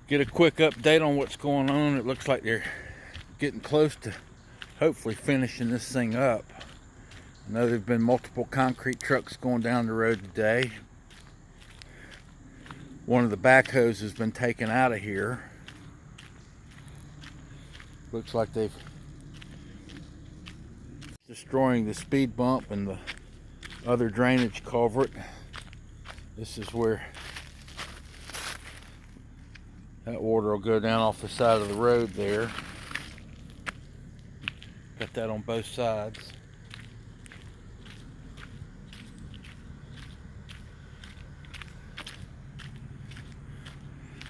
get a quick update on what's going on. It looks like they're getting close to hopefully finishing this thing up. I know there've been multiple concrete trucks going down the road today. One of the backhoes has been taken out of here. Looks like they've destroying the speed bump and the other drainage culvert. This is where that water will go down off the side of the road there. Got that on both sides.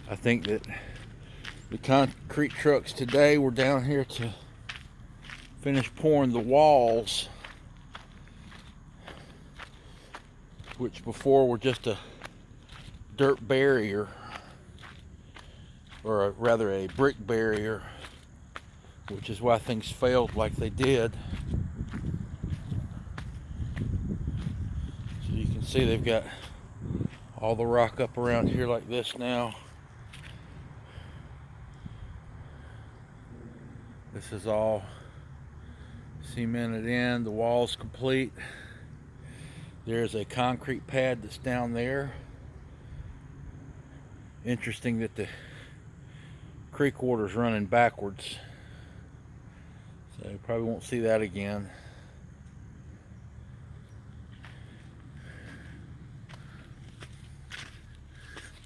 I think that the concrete trucks today were down here to finish pouring the walls, which before were just a dirt barrier, or rather a brick barrier, which is why things failed like they did. So you can see they've got all the rock up around here like this now. This is all cemented in, the wall's complete. There's a concrete pad that's down there. Interesting that the creek water's running backwards, so you probably won't see that again.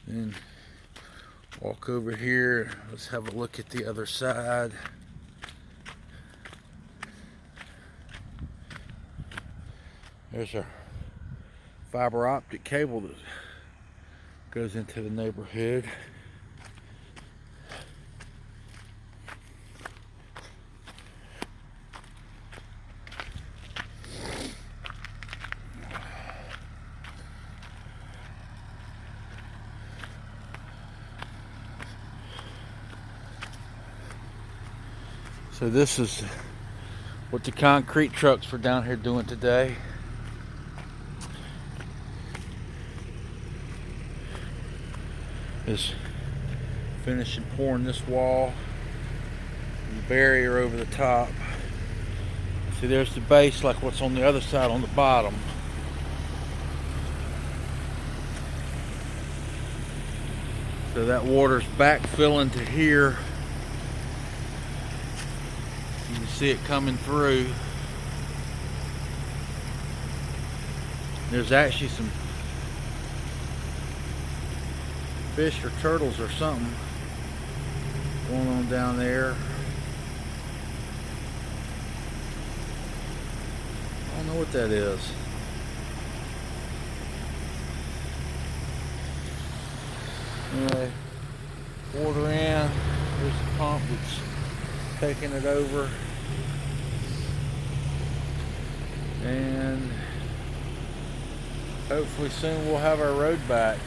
Then walk over here, let's have a look at the other side. There's our fiber optic cable that goes into the neighborhood. So this is what the concrete trucks were down here doing today. Is finishing pouring this wall and the barrier over the top. See, there's the base like what's on the other side on the bottom. So that water's backfilling to here. You can see it coming through. There's actually some fish or turtles or something going on down there. I don't know what that is. Anyway, water in. There's the pump that's taking it over. And hopefully soon we'll have our road back.